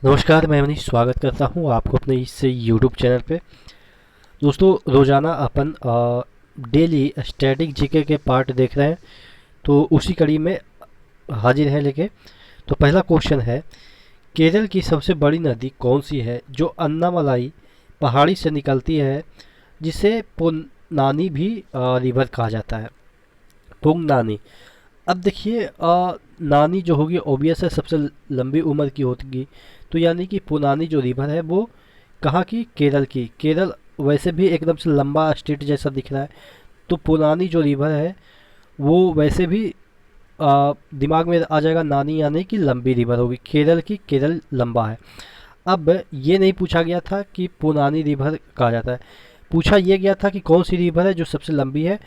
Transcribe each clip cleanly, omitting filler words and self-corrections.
नमस्कार, मैं मनीष स्वागत करता हूँ आपको अपने इस यूट्यूब चैनल पे। दोस्तों, रोज़ाना अपन डेली स्टैटिक जीके के पार्ट देख रहे हैं, तो उसी कड़ी में हाजिर है लेके। तो पहला क्वेश्चन है, केरल की सबसे बड़ी नदी कौन सी है जो अन्नामलाई पहाड़ी से निकलती है, जिसे पुन्नानी भी रिवर कहा जाता है। पुंगनानी। अब देखिए, नानी जो होगी ओबियस है, सबसे लंबी उम्र की होगी। तो यानी कि पुनानी जो रिवर है वो कहाँ की? केरल की। केरल वैसे भी एकदम से लंबा स्टेट जैसा दिख रहा है, तो पुनानी जो रिवर है वो वैसे भी दिमाग में आ जाएगा, नानी यानी कि लंबी रिवर होगी केरल की। केरल लंबा है। अब ये नहीं पूछा गया था कि पुनानी रिवर कहा जाता है, पूछा ये गया था कि कौन सी रिवर है जो सबसे लंबी है।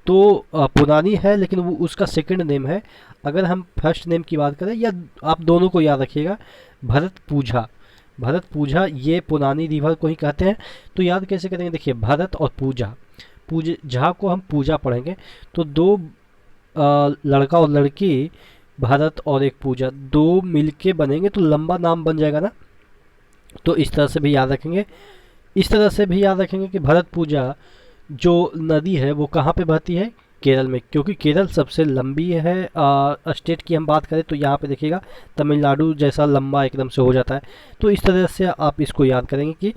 तो पुनानी है, लेकिन वो उसका सेकंड नेम है। अगर हम फर्स्ट नेम की बात करें, या आप दोनों को याद रखिएगा, भरत पूजा। भरत पूजा ये पुनानी रिवर को ही कहते हैं। तो याद कैसे करेंगे? देखिए, भरत और पूजा, पूज झा को हम पूजा पढ़ेंगे, तो दो लड़का और लड़की, भरत और एक पूजा, दो मिलके बनेंगे तो लंबा नाम बन जाएगा ना। तो इस तरह से भी याद रखेंगे। इस तरह से भी याद रखेंगे कि भरत पूजा जो नदी है वो कहाँ पे बहती है? केरल में, क्योंकि केरल सबसे लंबी है। स्टेट की हम बात करें तो यहाँ पे देखिएगा तमिलनाडु जैसा लंबा एकदम से हो जाता है। तो इस तरह से आप इसको याद करेंगे कि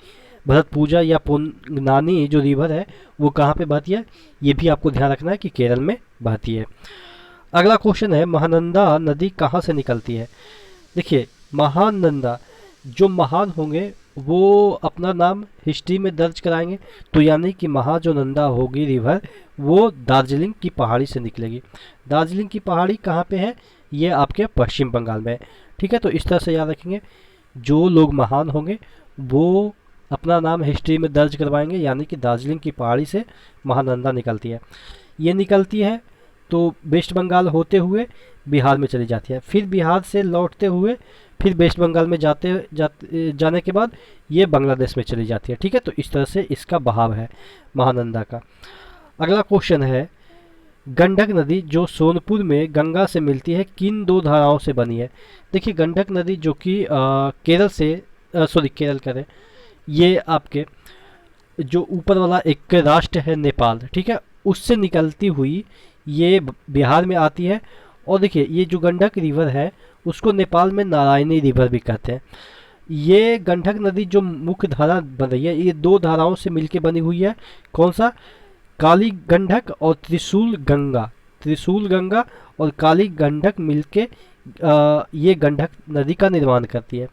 भरत पूजा या पुन्नानी जो रिवर है वो कहाँ पे बहती है। ये भी आपको ध्यान रखना है कि केरल में बहती है। अगला क्वेश्चन है, महानंदा नदी कहाँ से निकलती है? देखिए, महानंदा, जो महान होंगे वो अपना नाम हिस्ट्री में दर्ज कराएंगे। तो यानी कि महा जो नंदा होगी रिवर, वो दार्जिलिंग की पहाड़ी से निकलेगी। दार्जिलिंग की पहाड़ी कहाँ पे है? ये आपके पश्चिम बंगाल में है। ठीक है, तो इस तरह से याद रखेंगे, जो लोग महान होंगे वो अपना नाम हिस्ट्री में दर्ज करवाएंगे, यानी कि दार्जिलिंग की पहाड़ी से महानंदा निकलती है। ये निकलती है तो वेस्ट बंगाल होते हुए बिहार में चली जाती है, फिर बिहार से लौटते हुए फिर वेस्ट बंगाल में जाने के बाद ये बांग्लादेश में चली जाती है। ठीक है, तो इस तरह से इसका बहाव है महानंदा का। अगला क्वेश्चन है, गंडक नदी जो सोनपुर में गंगा से मिलती है, किन दो धाराओं से बनी है? देखिए, गंडक नदी जो कि केरल से, सॉरी केरल करें, ये आपके जो ऊपर वाला एक राष्ट्र है नेपाल, ठीक है, उससे निकलती हुई ये बिहार में आती है। और देखिए, ये जो गंडक रिवर है उसको नेपाल में नारायणी रिवर भी कहते हैं। ये गंडक नदी जो मुख्य धारा बन रही है, ये दो धाराओं से मिलकर बनी हुई है। कौन सा? काली गंडक और त्रिशूल गंगा। त्रिशूल गंगा और काली गंडक मिलके ये गंडक नदी का निर्माण करती है,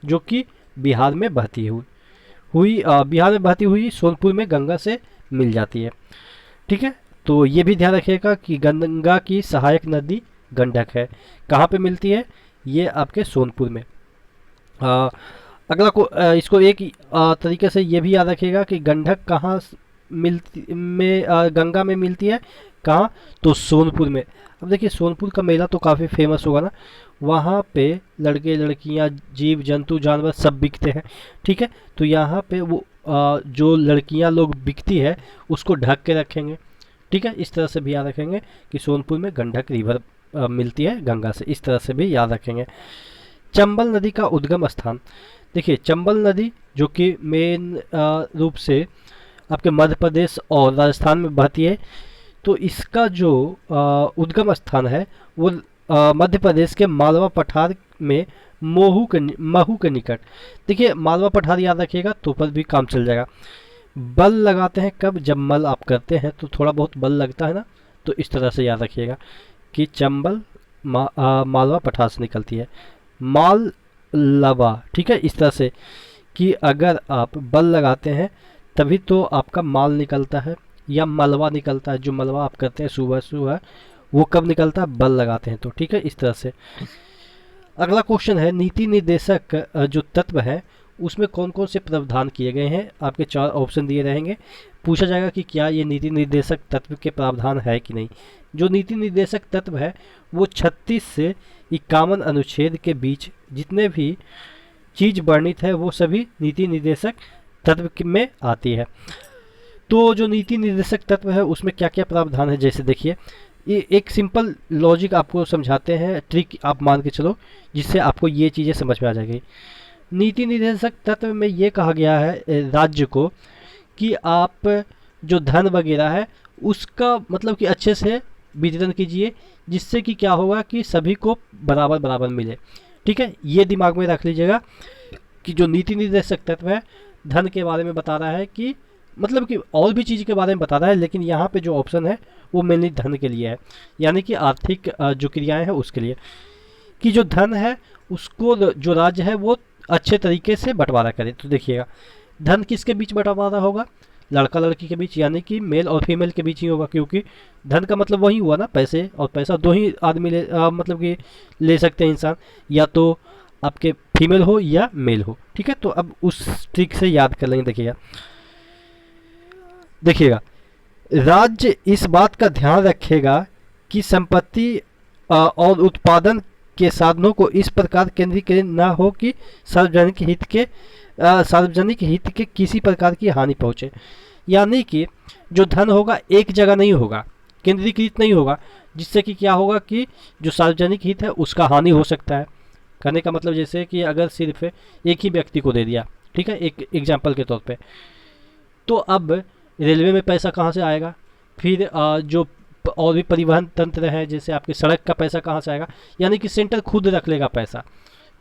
जो कि बिहार में बहती बिहार में बहती हुई सोनपुर में गंगा से मिल जाती है। ठीक है, तो ये भी ध्यान रखिएगा कि गंगा की सहायक नदी गंडक है। कहाँ पे मिलती है? ये आपके सोनपुर में। अ, अगला को इसको एक तरीके से ये भी याद रखिएगा कि गंडक कहाँ मिलती में गंगा में मिलती है। कहाँ? तो सोनपुर में। अब देखिए, सोनपुर का मेला तो काफ़ी फेमस होगा ना। वहाँ पे लड़के लड़कियाँ, जीव जंतु जानवर सब बिकते हैं। ठीक है, तो यहाँ पे वो जो लड़कियाँ लोग बिकती है उसको ढक के रखेंगे। ठीक है, इस तरह से भी याद रखेंगे कि सोनपुर में गंडक रिवर मिलती है गंगा से। इस तरह से भी याद रखेंगे। चंबल नदी का उद्गम स्थान। देखिए, चंबल नदी जो कि मेन रूप से आपके मध्य प्रदेश और राजस्थान में बहती है, तो इसका जो उद्गम स्थान है वो मध्य प्रदेश के मालवा पठार में महू के निकट। देखिए, मालवा पठार याद रखिएगा तो पर भी काम चल जाएगा। बल लगाते हैं कब? जब मल आप करते हैं तो थोड़ा बहुत बल लगता है ना। तो इस तरह से याद रखिएगा कि चंबल मालवा पठार से निकलती है। माल लवा, ठीक है, इस तरह से कि अगर आप बल लगाते हैं तभी तो आपका माल निकलता है या मलवा निकलता है। जो मलवा आप करते हैं सुबह सुबह, वो कब निकलता है? बल लगाते हैं तो। ठीक है, इस तरह से। अगला क्वेश्चन है, नीति निर्देशक जो तत्व है उसमें कौन कौन से प्रावधान किए गए हैं? आपके चार ऑप्शन दिए रहेंगे। पूछा जाएगा कि क्या ये नीति निर्देशक तत्व के प्रावधान है कि नहीं। जो नीति निर्देशक तत्व है वो 36 से 51 अनुच्छेद के बीच जितने भी चीज वर्णित है वो सभी नीति निर्देशक तत्व में आती है। तो जो नीति निर्देशक तत्व है उसमें क्या क्या प्रावधान है, जैसे देखिए, ये एक सिंपल लॉजिक आपको समझाते हैं, ट्रिक आप मान के चलो, जिससे आपको ये चीज़ें समझ में आ जाएगी। नीति निर्देशक तत्व में ये कहा गया है राज्य को कि आप जो धन वगैरह है उसका मतलब कि अच्छे से वितरण कीजिए, जिससे कि क्या होगा कि सभी को बराबर बराबर मिले। ठीक है, ये दिमाग में रख लीजिएगा कि जो नीति निर्देशक तत्व है धन के बारे में बता रहा है कि मतलब कि और भी चीज़ के बारे में बता रहा है, लेकिन यहाँ पे जो ऑप्शन है वो मेनली धन के लिए है, यानी कि आर्थिक जो क्रियाएं हैं उसके लिए, कि जो धन है उसको जो राज्य है वो अच्छे तरीके से बंटवारा करे। तो देखिएगा धन किसके बीच बंटवारा होगा, लड़का लड़की के बीच, यानी कि मेल और फीमेल के बीच ही होगा, क्योंकि धन का मतलब वही हुआ ना, पैसे, और पैसा दो ही आदमी मतलब कि ले सकते हैं इंसान, या तो आपके फीमेल हो या मेल हो। ठीक है, तो अब उस ट्रिक से याद कर लेंगे। देखिएगा राज्य इस बात का ध्यान रखेगा कि संपत्ति और उत्पादन के साधनों को इस प्रकार केंद्रीकृत न हो कि सार्वजनिक हित के किसी प्रकार की हानि पहुंचे। यानी कि जो धन होगा एक जगह नहीं होगा, केंद्रीकृत नहीं होगा, जिससे कि क्या होगा कि जो सार्वजनिक हित है उसका हानि हो सकता है। कहने का मतलब जैसे कि अगर सिर्फ एक ही व्यक्ति को दे दिया, ठीक है, एक एग्जाम्पल के तौर पे, तो अब रेलवे में पैसा कहाँ से आएगा, फिर जो और भी परिवहन तंत्र है जैसे आपके सड़क का पैसा कहाँ से आएगा, यानी कि सेंटर खुद रख लेगा पैसा,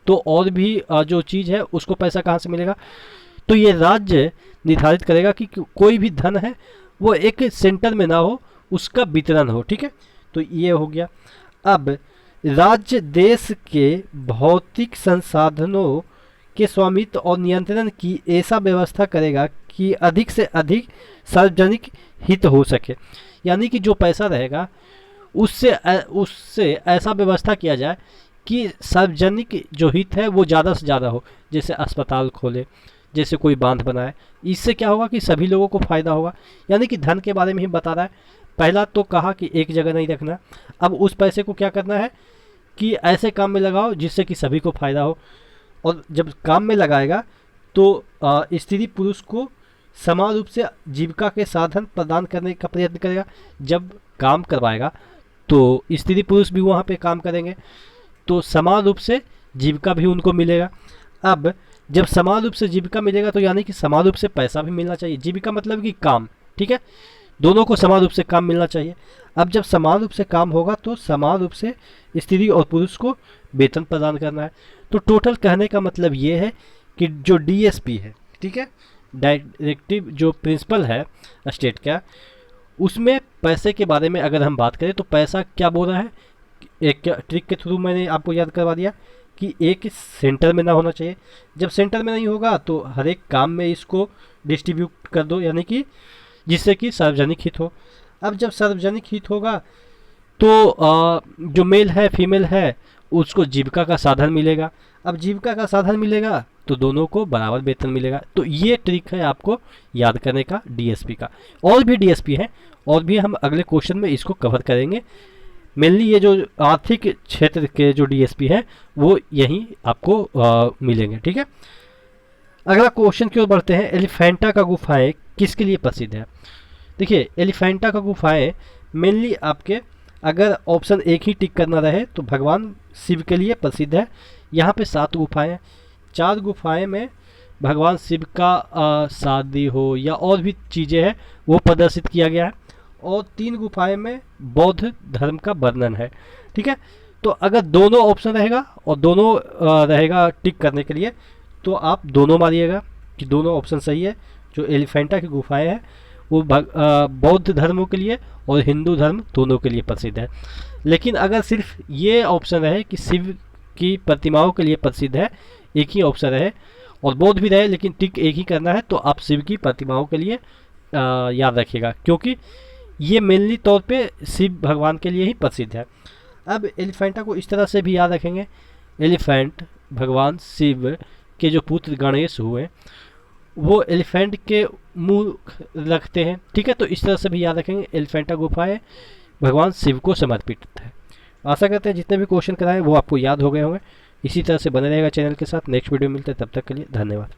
तो और भी जो चीज़ है उसको पैसा कहाँ से मिलेगा। तो ये राज्य निर्धारित करेगा कि कोई भी धन है वो एक सेंटर में ना हो, उसका वितरण हो। ठीक है, तो ये हो गया। अब राज्य देश के भौतिक संसाधनों के स्वामित्व और नियंत्रण की ऐसा व्यवस्था करेगा कि अधिक से अधिक सार्वजनिक हित हो सके। यानी कि जो पैसा रहेगा उससे ऐसा व्यवस्था किया जाए कि सार्वजनिक जो हित है वो ज़्यादा से ज़्यादा हो, जैसे अस्पताल खोले, जैसे कोई बांध बनाए, इससे क्या होगा कि सभी लोगों को फ़ायदा होगा। यानी कि धन के बारे में ही बता रहा है। पहला तो कहा कि एक जगह नहीं रखना, अब उस पैसे को क्या करना है कि ऐसे काम में लगाओ जिससे कि सभी को फ़ायदा हो, और जब काम में लगाएगा तो स्त्री पुरुष को समान रूप से जीविका के साधन प्रदान करने का प्रयत्न करेगा। जब काम करवाएगा तो स्त्री पुरुष भी वहाँ पे काम करेंगे, तो समान रूप से जीविका भी उनको मिलेगा। अब जब समान रूप से जीविका मिलेगा तो यानी कि समान रूप से पैसा भी मिलना चाहिए। जीविका मतलब कि काम, ठीक है, दोनों को समान रूप से काम मिलना चाहिए। अब जब समान रूप से काम होगा तो समान रूप से स्त्री और पुरुष को वेतन प्रदान करना है। तो टोटल कहने का मतलब ये है कि जो डीएसपी है, ठीक है, डायरेक्टिव जो प्रिंसिपल है स्टेट का, उसमें पैसे के बारे में अगर हम बात करें तो पैसा क्या बोल रहा है, एक ट्रिक के थ्रू मैंने आपको याद करवा दिया कि एक सेंटर में ना होना चाहिए। जब सेंटर में नहीं होगा तो हर एक काम में इसको डिस्ट्रीब्यूट कर दो, यानी कि जिससे कि सार्वजनिक हित हो। अब जब सार्वजनिक हित होगा तो जो मेल है फीमेल है उसको जीविका का साधन मिलेगा। अब जीविका का साधन मिलेगा तो दोनों को बराबर वेतन मिलेगा। तो ये ट्रिक है आपको याद करने का डीएसपी का। और भी डीएसपी है, और भी हम अगले क्वेश्चन में इसको कवर करेंगे। मेनली ये जो आर्थिक क्षेत्र के जो डीएसपी हैं वो यहीं आपको मिलेंगे। ठीक है, अगला क्वेश्चन की ओर बढ़ते हैं। एलिफेंटा का गुफाएं किसके लिए प्रसिद्ध है? देखिए, एलिफेंटा का गुफाएं मेनली आपके, अगर ऑप्शन एक ही टिक करना रहे तो भगवान शिव के लिए प्रसिद्ध है। यहाँ पे 7 गुफाएं हैं। 4 गुफाएं में भगवान शिव का शादी हो या और भी चीज़ें हैं वो प्रदर्शित किया गया है, और 3 गुफाएं में बौद्ध धर्म का वर्णन है। ठीक है, तो अगर दोनों ऑप्शन रहेगा और दोनों रहेगा टिक करने के लिए तो आप दोनों मारिएगा कि दोनों ऑप्शन सही है। जो एलिफेंटा की गुफाएं हैं वो बौद्ध धर्मों के लिए और हिंदू धर्म दोनों के लिए प्रसिद्ध है। लेकिन अगर सिर्फ ये ऑप्शन रहे कि शिव की प्रतिमाओं के लिए प्रसिद्ध है, एक ही ऑप्शन रहे, और बौद्ध भी रहे लेकिन टिक एक ही करना है, तो आप शिव की प्रतिमाओं के लिए याद रखिएगा, क्योंकि ये मेनली तौर पे शिव भगवान के लिए ही प्रसिद्ध है। अब एलिफेंटा को इस तरह से भी याद रखेंगे, एलिफेंट भगवान शिव के जो पुत्र गणेश हुए वो एलिफेंट के मुंह रखते हैं। ठीक है, तो इस तरह से भी याद रखेंगे। एलिफेंटा गुफाएं भगवान शिव को समर्पित है। आशा करते हैं जितने भी क्वेश्चन कराए वो आपको याद हो गए होंगे। इसी तरह से बने रहेगा चैनल के साथ। नेक्स्ट वीडियो मिलते हैं, तब तक के लिए धन्यवाद।